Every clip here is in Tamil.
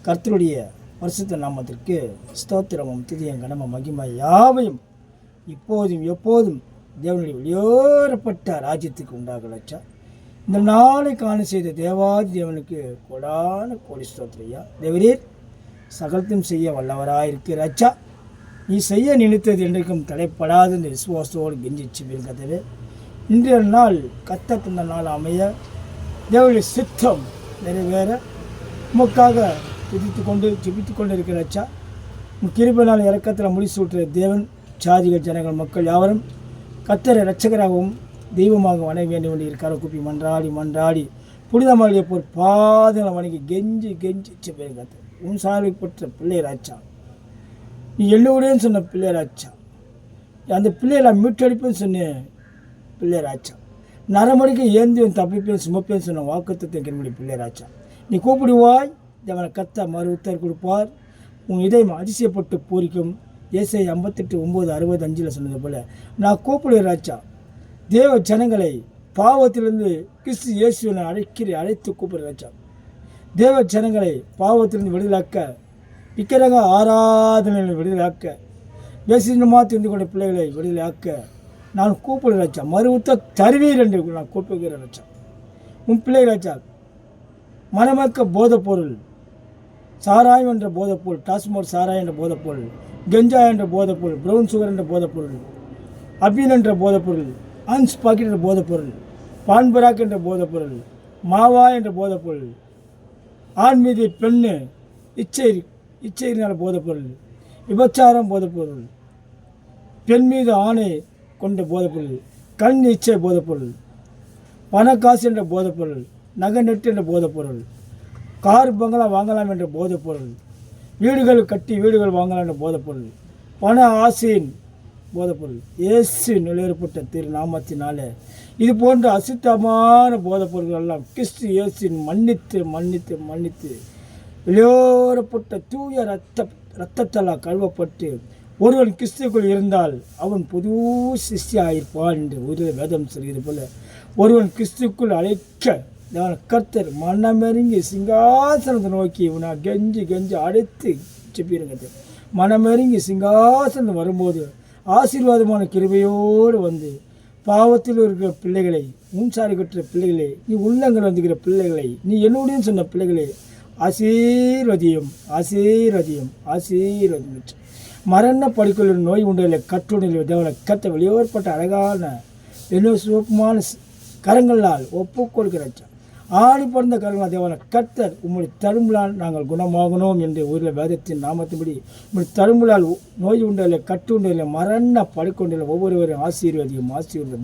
கர்த்தருடைய பரிசுத்த நாமத்திற்கு ஸ்தோத்திரமும் துதியும் கனமும் மகிமை யாவையும் இப்போதும் எப்போதும் தேவனுடைய வெளியேறப்பட்ட ராஜ்யத்துக்கு உண்டாகலச்சா. இந்த நாளை காண செய்த தேவாதி தேவனுக்கு கொடான கோடி ஸ்தோத்திரையா. தேவரீர் சகலத்தையும் செய்ய வல்லவராயிருக்கிறாச்சா. நீ செய்ய நினைத்தது என்றைக்கும் தடைப்படாத இந்த விசுவாசத்தோடு கெஞ்சிச்சு கதவே. இன்றைய நாள் கத்த தந்த நாள் அமைய தேவனுடைய சித்தம் நிறைவேற உமக்காக ஜெபித்து கொண்டு இருக்கிறாச்சா. கிருபை நாள் இறக்கத்தில் முடிச்சு விட்டுற தேவன் சாதிகள் ஜனங்கள் மக்கள் யாவரும் கத்தரை இரட்சகராகவும் தெய்வமாக வணங்க வேண்டும் என்று இருக்கார கூப்பி மன்றாடி புனிதமாளியை போல் பாதங்களை வணங்கி கெஞ்சி பேர் கத்த உன் சாலை பெற்ற பிள்ளையராச்சா. நீ எல்லோரையும் சொன்ன பிள்ளையராச்சா. அந்த பிள்ளைகளை மீட்டடிப்புன்னு சொன்ன பிள்ளையராச்சா. நரமணிக்கு ஏந்தியும் தப்பிப்பேன் சுமப்பேன் சொன்ன வாக்குத்தத்தை கிருமி பிள்ளையராச்சா. நீ கூப்பிடுவாய் தேவனை கத்த மறு உத்தர் கொடுப்பார். உன் இதயம் அதிசயப்பட்டு பூரிக்கும். ஏசாயா 58:9-65 சொன்னது போல நான் கூப்பிடுகிறாச்சா. தேவ ஜனங்களை பாவத்திலிருந்து கிறிஸ்து இயேசுவை அழைத்து கூப்பிடுகிறாச்சா. தேவ ஜனங்களை பாவத்திலிருந்து விடுதலாக்க, விக்கிரக ஆராதனைகளை விடுதலாக்க, பேசினமாக தெரிந்து கொண்ட பிள்ளைகளை விடுதலாக்க நான் கூப்பிடுகிறாச்சா. மறு உத்தர் தருவீர் என்று நான் கூப்பிடுகிறாச்சா. உன் பிள்ளைகளாச்சா மனமக்க போதைப்பொருள், சாராயம் என்ற போதைப்பொருள், டாஸ்மாக் சாராயம் என்ற போதைப்பொருள், கெஞ்சா என்ற போதைப்பொருள், ப்ரௌன் சுகர் என்ற போதைப்பொருள், அபின் என்ற போதைப்பொருள், ஆன்ஸ் பாக்கெட் என்ற போதைப்பொருள், பான்பராக் என்ற போதைப்பொருள், மாவா என்ற போதைப்பொருள், ஆண் மீது பெண்ணு இச்சையினால் போதைப்பொருள், விபச்சாரம் போதைப்பொருள், பெண் மீது ஆணை கொண்ட போதைப்பொருள், கண் இச்சை போதைப்பொருள், பணக்காசு என்ற போதைப்பொருள், நகை நெட்டு என்ற போதைப்பொருள், கார் பங்களா வாங்கலாம் என்ற போதைப்பொருள், வீடுகள் வாங்கலாம் என்ற போதைப்பொருள், பண ஆசையின் போதைப்பொருள், இயேசு நிலையேறப்பட்ட திருநாமத்தினாலே இது போன்ற அசுத்தமான போதைப்பொருள்கள் எல்லாம் கிறிஸ்து இயேசுவின் மன்னித்து வெளியேறப்பட்ட தூய இரத்தத்தால் கழுவப்பட்டு ஒருவன் கிறிஸ்துக்குள் இருந்தால் அவன் புது சிஷ்டியாயிருப்பான் என்று ஒரு வேதம் சொல்கிறது போல ஒருவன் கிறிஸ்துக்குள் அழைக்க கர்த்தர் மனமெருங்கி சிங்காசனத்தை நோக்கி இவனை கெஞ்சி அழைத்து செப்பிருங்க. மனமெருங்கி சிங்காசனம் வரும்போது ஆசீர்வாதமான கிருபையோடு வந்து பாவத்தில் இருக்கிற பிள்ளைகளை, மூன்சாரி கட்டுற பிள்ளைகளை, நீ உள்ளங்கள் வந்துக்கிற பிள்ளைகளை, நீ என்னுடைய சொன்ன பிள்ளைகளை ஆசீர்வதியும் மரண படுக்கையில் நோய் உண்டதில்லை கட்டுடையில் தேவனை கத்த வெளியேற்பட்ட அழகான என்ன சிவப்புமான கரங்களால் ஒப்பு கொடுக்கிறாச்சா. ஆடி பிறந்த கரங்களால் தேவனை கர்த்தர் உம்முடைய தரும்புலால் நாங்கள் குணமாகணும் என்று ஒரு வேதத்தின் நாமத்தின்படி உம்முடைய தரும்புலால் நோய் உண்டதில்லை கட்டு உண்டதில்லை மரண படுக்கொண்டில்லை ஒவ்வொருவரையும் ஆசீர்வதியும்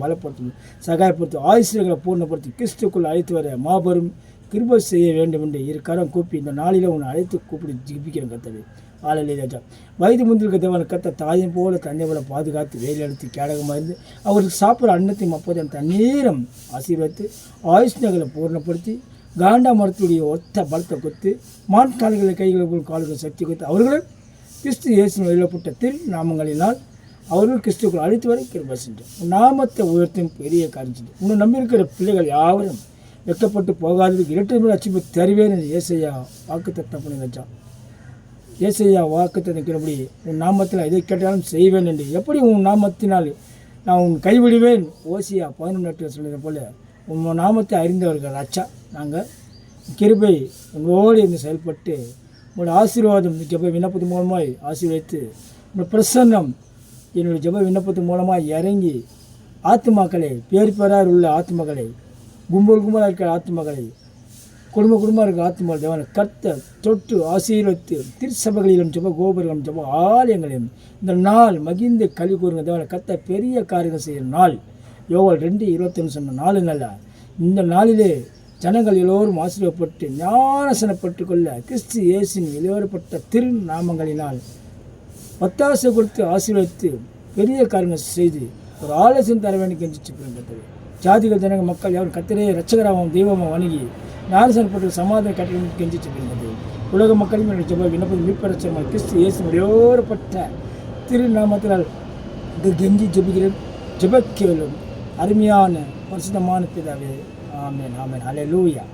பலப்படுத்தும் சகாயப்படுத்தும் ஆயுஷ்களை பூர்ணப்படுத்தி கிறிஸ்துக்குள் அழைத்து வர மாபெரும் கிருபை செய்ய வேண்டும் என்று இருக்காரம் கூப்பி இந்த நாளில் உன்னை அழைத்து கூப்பிட்டு ஜிபிக்கிறேன் கத்தவை. ஆளலை ராஜா வயது முந்திருக்க தேவனை கத்த தாயும் போல தன்னை போல பாதுகாத்து வேலை எடுத்து கேடகமாக இருந்து அவருக்கு சாப்பிட்ற அன்னத்தையும் அப்போதையும் தண்ணீரம் ஆசீர்வதித்து ஆயுஷ்ணங்களை பூர்ணப்படுத்தி காண்டா மரத்துடைய ஒத்த பலத்தை கொத்து மான்கால்களை கைகளுக்குள் கால்கள் சக்தி கொடுத்து அவர்களும் கிறிஸ்து இயேசு எழுதப்பட்ட திருநாமங்களினால் அவர்கள் கிறிஸ்துக்குள் அழைத்து வரை கிருபை செஞ்சோம். நாமத்தை உயர்த்தும் பெரிய காரியம் செஞ்சோம். உன்னை நம்பியிருக்கிற பிள்ளைகள் யாவரும் வெட்கப்பட்டு போகாததுக்கு இரட்டை அச்சிப்பு தருவேன் என்று ஏசையா வாக்குத்தத்தம் பண்ணி வச்சான். ஏசையா வாக்குத்தத்தம் நிற்கிறபடி உன் நாமத்தில் எதை கேட்டாலும் செய்வேன் என்று எப்படி உன் நாமத்தினால் நான் உன் கைவிடுவேன் ஓசியா 11 சொன்னது போல உன் நாமத்தை அறிந்தவர்கள் அச்சா. நாங்கள் கிருபை உங்களோடு இருந்து செயல்பட்டு உங்களோட ஆசீர்வாதம் ஜெப விண்ணப்பத்தின் மூலமாய் ஆசீர்வதித்து உங்களோட பிரசன்னம் என்னுடைய ஜெப விண்ணப்பத்தின் மூலமாக இறங்கி ஆத்துமாக்களை பேரார் உள்ள ஆத்துமக்களை கும்பலாக இருக்கிற ஆத்துமக்களை குடும்பமாக இருக்கிற ஆத்துமக்கள் தேவனை கர்த்த தொட்டு ஆசீர்வதித்து திருச்சபைகளிலும் ஜெப கோபுரங்களும் ஜெப ஆலயங்களையும் இந்த நாள் மகிழ்ந்து கல்வி கூறுங்க தேவனை கர்த்த பெரிய காரியங்கள் செய்கிற நாள். யோவால் 2:21 சொன்ன நாலு நல்ல இந்த நாளிலே ஜனங்கள் எல்லோரும் ஆசீர்வப்பட்டு ஞானசனப்பட்டு கொள்ள கிறிஸ்து இயேசுவின் வெளியேறப்பட்ட திருநாமங்களினால் ஒத்தாசை கொடுத்து ஆசீர்வதித்து பெரிய காரியங்கள் செய்து ஒரு ஆலோசனை தர வேண்டும் கெஞ்சிச்சு. ஜாதிகள் ஜனங்கள் மக்கள் யாரும் கத்திரே இரட்சகராகவும் தெய்வமாக வணங்கி ஞானசனப்பட்டு சமாதான கட்டி கெஞ்சிச்சு. உலக மக்களையும் ஜெப விண்ணப்பம் மீட்பரட்சமாக கிறிஸ்து இயேசு வெளியேறப்பட்ட திருநாமத்தினால் கெஞ்சி ஜெபிக்கிறேன். ஜெபக்கேளும் அருமையான பரிசுத்தமான பிதாவே. ஆமென். ஹல்லேலூயா.